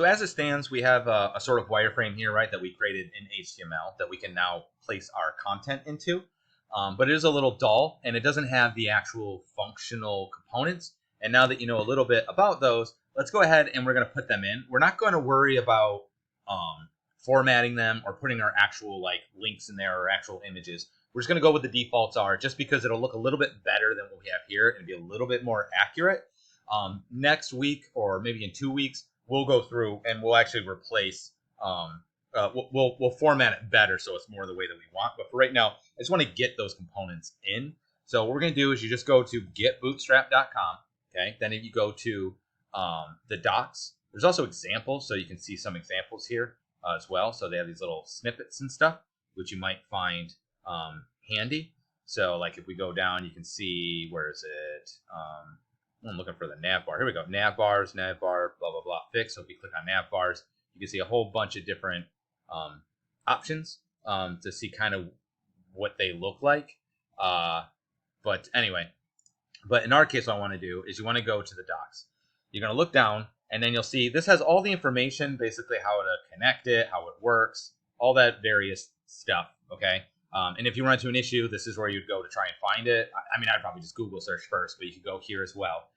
So as it stands, we have a sort of wireframe here, right, that we created in HTML that we can now place our content into. But it is a little dull, and it doesn't have the actual functional components. And now that you know a little bit about those, let's go ahead and we're going to put them in. We're not going to worry about formatting them or putting our actual like links in there or actual images. We're just going to go with the defaults are, just because it'll look a little bit better than what we have here and be a little bit more accurate. Next week or maybe in 2 weeks, we'll go through and we'll actually replace. We'll format it better so it's more the way that we want. But for right now, I just want to get those components in. So what we're going to do is you just go to getbootstrap.com. Okay, then if you go to the docs, there's also examples, so you can see some examples here as well. So they have these little snippets and stuff, which you might find handy. So like if we go down, you can see, where is it? I'm looking for the nav bar. Here we go. Nav bars, nav bar, blah, blah, blah, fix. So if we click on nav bars, you can see a whole bunch of different options to see kind of what they look like. But anyway, but in our case, what I want to do is you want to go to the docs. You're going to look down, and then you'll see this has all the information, basically how to connect it, how it works, all that various stuff, okay? And if you run into an issue, this is where you'd go to try and find it. I mean, I'd probably just Google search first, but you could go here as well.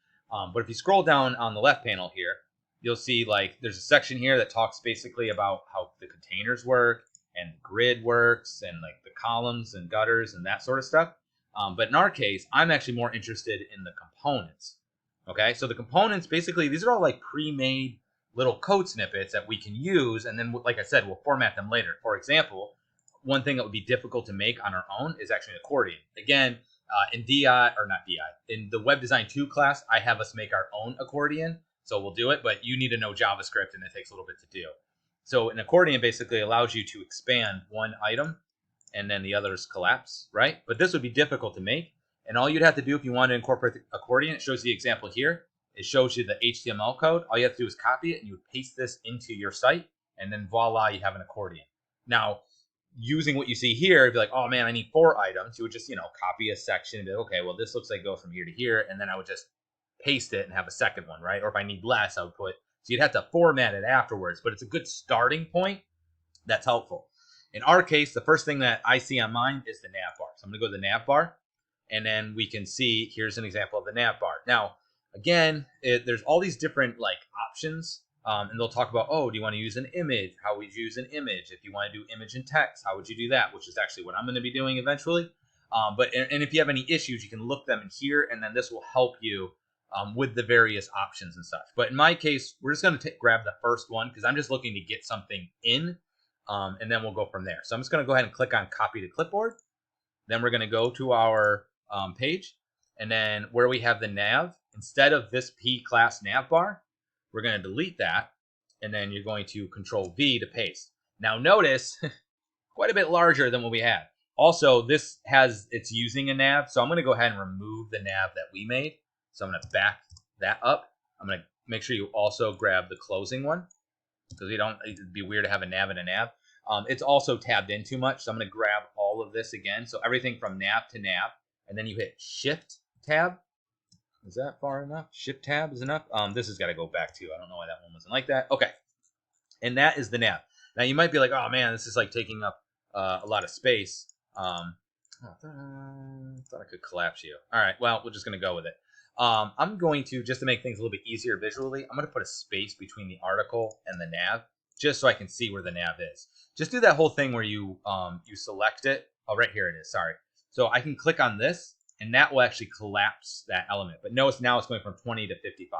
But if you scroll down on the left panel here, you'll see like there's a section here that talks basically about how the containers work and the grid works and like the columns and gutters and that sort of stuff. But in our case, I'm actually more interested in the components. Okay, so the components, basically, these are all like pre-made little code snippets that we can use. And then, like I said, we'll format them later. For example, one thing that would be difficult to make on our own is actually an accordion. Again, in in the Web Design 2 class, I have us make our own accordion. So we'll do it, but you need to know JavaScript, and it takes a little bit to do. So an accordion basically allows you to expand one item, and then the others collapse, right? But this would be difficult to make. And all you'd have to do if you want to incorporate the accordion, it shows the example here. It shows you the HTML code. All you have to do is copy it, and you would paste this into your site, and then voila, you have an accordion. Now, using what you see here, if you're like, oh man, I need 4 items, you would just, copy a section and be like, okay, well, this looks like it goes from here to here, and then I would just paste it and have a second one, right? Or if I need less, I would put, so you'd have to format it afterwards, but it's a good starting point. That's helpful. In our case, the first thing that I see on mine is the nav bar. So I'm going to go to the nav bar, and then we can see, here's an example of the nav bar. Now, again, there's all these different like options, and they'll talk about, oh, do you want to use an image? How would you use an image? If you want to do image and text, how would you do that? Which is actually what I'm going to be doing eventually. But if you have any issues, you can look them in here, and then this will help you with the various options and such. But in my case, we're just going to grab the first one because I'm just looking to get something in, and then we'll go from there. So I'm just going to go ahead and click on copy to clipboard. Then we're going to go to our page, and then where we have the nav, instead of this P class nav bar, we're going to delete that, and then you're going to Control V to paste. Now notice, quite a bit larger than what we had. Also, it's using a nav, so I'm going to go ahead and remove the nav that we made. So I'm going to back that up. I'm going to make sure you also grab the closing one, because it'd be weird to have a nav and a nav. It's also tabbed in too much, so I'm going to grab all of this again. So everything from nav to nav, and then you hit Shift Tab. Is that far enough? Shift Tab is enough. This has got to go back too. I don't know why that one wasn't like that. Okay, and that is the nav. Now you might be like, oh man, this is like taking up a lot of space. I thought I could collapse you. All right, well, we're just going to go with it. I'm going to, just to make things a little bit easier visually, I'm going to put a space between the article and the nav, just so I can see where the nav is. Just do that whole thing where you select it. Oh, right here it is. Sorry. So I can click on this, and that will actually collapse that element. But notice now it's going from 20 to 55.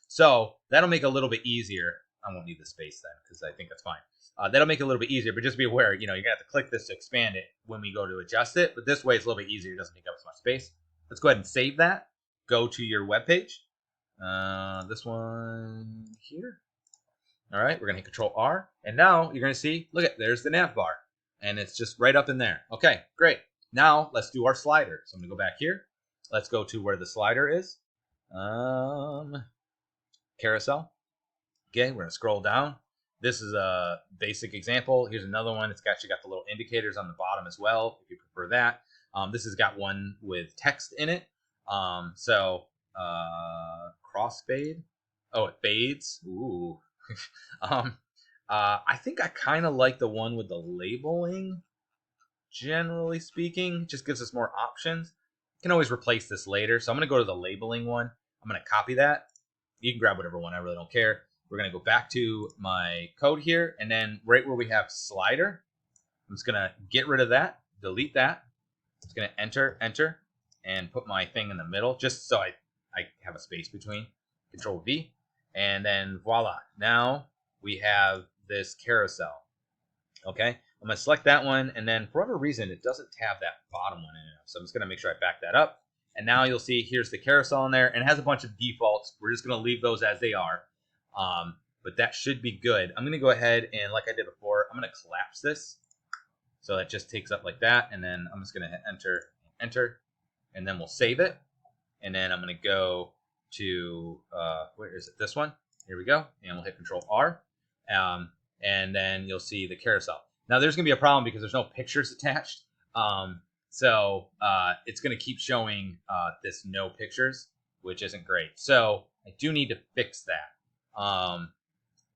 So that'll make it a little bit easier. I won't need the space then, because I think that's fine. That'll make it a little bit easier, but just be aware, you're going to have to click this to expand it when we go to adjust it. But this way it's a little bit easier. It doesn't take up as much space. Let's go ahead and save that. Go to your web page. This one here. All right, we're going to hit Control R. And now you're going to see, look at, there's the nav bar. And it's just right up in there. Okay, great. Now let's do our slider. So I'm going to go back here. Let's go to where the slider is. Carousel. Okay, we're going to scroll down. This is a basic example. Here's another one. It's actually got the little indicators on the bottom as well, if you prefer that. This has got one with text in it. Crossfade. Oh, it fades. Ooh. I think I kind of like the one with the labeling, generally speaking. It just gives us more options. You can always replace this later. So I'm going to go to the labeling one. I'm going to copy that. You can grab whatever one. I really don't care. We're going to go back to my code here. And then right where we have slider, I'm just going to get rid of that, delete that. It's going to enter, and put my thing in the middle just so I have a space between. Control V. And then voila. Now we have this carousel. Okay. I'm going to select that one. And then for whatever reason, it doesn't have that bottom one in it. So I'm just going to make sure I back that up. And now you'll see here's the carousel in there. And it has a bunch of defaults. We're just going to leave those as they are. But that should be good. I'm going to go ahead and, like I did before, I'm going to collapse this. So it just takes up like that. And then I'm just going to hit enter. And then we'll save it. And then I'm going to go to, where is it? This one. Here we go. And we'll hit Control R. And then you'll see the carousel. Now there's going to be a problem because there's no pictures attached. So it's going to keep showing this no pictures, which isn't great. So I do need to fix that.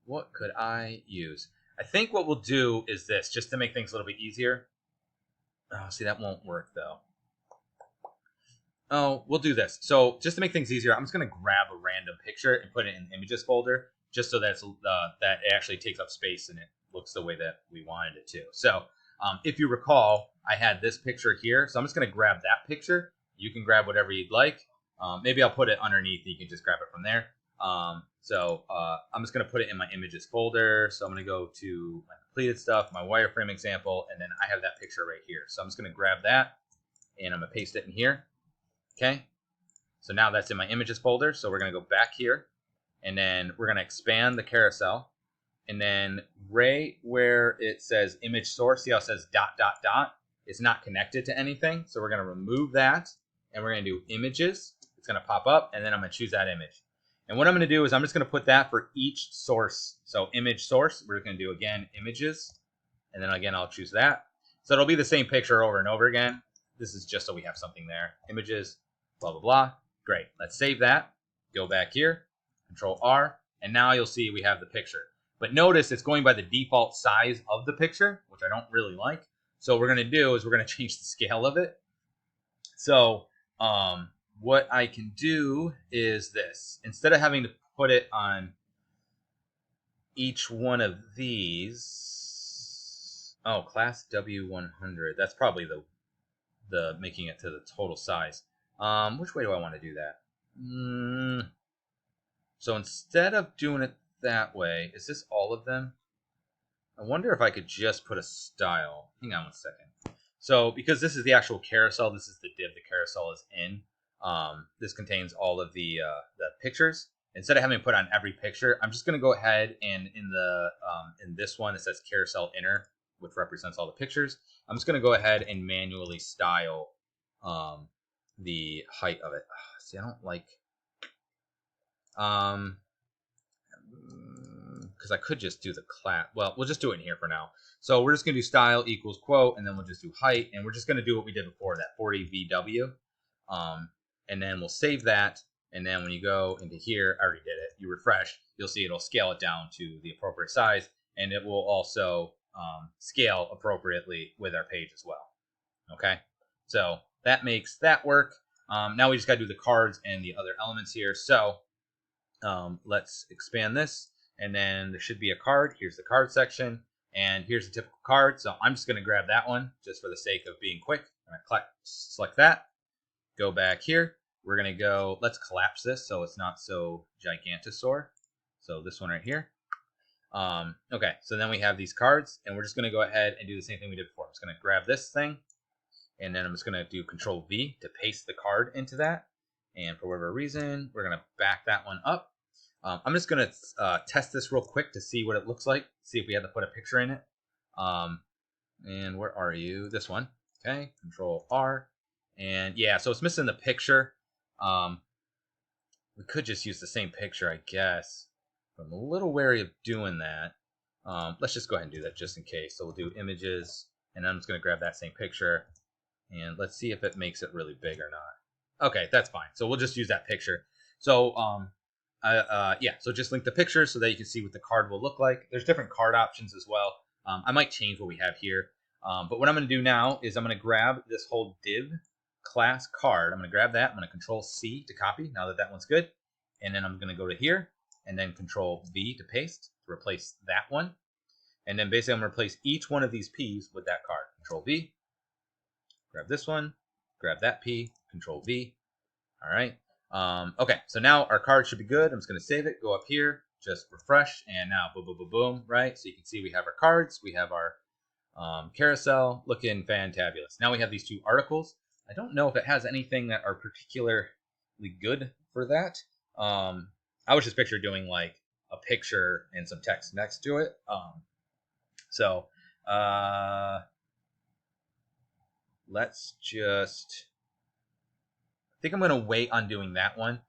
What could I use? I think what we'll do is this, just to make things a little bit easier. Oh, see, that won't work though. Oh, we'll do this. So just to make things easier, I'm just going to grab a random picture and put it in the images folder, just so that that it actually takes up space and it looks the way that we wanted it to. So if you recall, I had this picture here. So I'm just going to grab that picture. You can grab whatever you'd like. Maybe I'll put it underneath and you can just grab it from there. I'm just going to put it in my images folder. So I'm going to go to my completed stuff, my wireframe example, and then I have that picture right here. So I'm just going to grab that and I'm going to paste it in here. Okay. So now that's in my images folder. So we're going to go back here and then we're going to expand the carousel. And then right where it says image source, see how it says ... It's not connected to anything. So we're going to remove that and we're going to do images. It's going to pop up and then I'm going to choose that image. And what I'm going to do is I'm just going to put that for each source. So image source, we're going to do again images. And then again, I'll choose that. So it'll be the same picture over and over again. This is just so we have something there. Images, blah, blah, blah. Great. Let's save that. Go back here, Control R. And now you'll see we have the picture. But notice it's going by the default size of the picture, which I don't really like. So what we're going to do is we're going to change the scale of it. So what I can do is this. Instead of having to put it on each one of these. Oh, class W100. That's probably the making it to the total size. Which way do I want to do that? So instead of doing it that way, is this all of them? I wonder if I could just put a style. Hang on one second. So because this is the actual carousel, this is the div the carousel is in. This contains all of the pictures. Instead of having to put on every picture, I'm just going to go ahead and in this one it says carousel inner, which represents all the pictures. I'm just going to go ahead and manually style the height of it. See, I don't like because I could just do the class. Well, we'll just do it in here for now. So we're just going to do style equals quote, and then we'll just do height, and we're just going to do what we did before, that 40 VW. And then we'll save that, and then when you go into here, I already did it, you refresh, you'll see it'll scale it down to the appropriate size, and it will also scale appropriately with our page as well. Okay, so that makes that work. Now we just got to do the cards and the other elements here. So let's expand this, and then there should be a card. Here's the card section, and here's the typical card. So I'm just going to grab that one just for the sake of being quick. I'm going to select that, go back here. We're going to go, let's collapse this so it's not so gigantosaur. So this one right here. Okay, so then we have these cards, and we're just going to go ahead and do the same thing we did before. I'm just going to grab this thing, and then I'm just going to do Control V to paste the card into that. And for whatever reason, we're going to back that one up. I'm just going to test this real quick to see what it looks like, see if we had to put a picture in it. And where are you? This one. Okay, Control R. And yeah, so it's missing the picture. We could just use the same picture, I guess. But I'm a little wary of doing that. Let's just go ahead and do that just in case. So we'll do images, and I'm just going to grab that same picture. And let's see if it makes it really big or not. Okay, that's fine. So we'll just use that picture. So Yeah, so just link the picture so that you can see what the card will look like. There's different card options as well. I might change what we have here. But what I'm going to do now is I'm going to grab this whole div class card. I'm going to grab that. I'm going to Control C to copy now that that one's good. And then I'm going to go to here and then Control V to paste to replace that one. And then basically I'm going to replace each one of these P's with that card. Control V, grab this one, grab that P, Control V. All right. Okay, so now our card should be good. I'm just going to save it, go up here, just refresh, and now boom, boom, boom, boom, right? So you can see we have our cards, we have our carousel, looking fantabulous. Now we have these two articles. I don't know if it has anything that are particularly good for that. I was just picture doing like a picture and some text next to it. Let's just... I think I'm going to wait on doing that one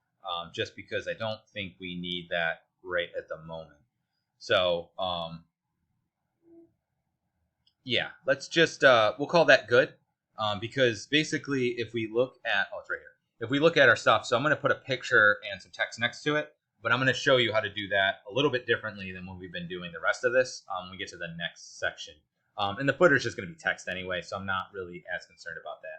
just because I don't think we need that right at the moment. So, yeah, let's just, we'll call that good because basically if we look at, oh, it's right here. If we look at our stuff, so I'm going to put a picture and some text next to it, but I'm going to show you how to do that a little bit differently than what we've been doing the rest of this when we get to the next section. And the footer is just going to be text anyway, so I'm not really as concerned about that.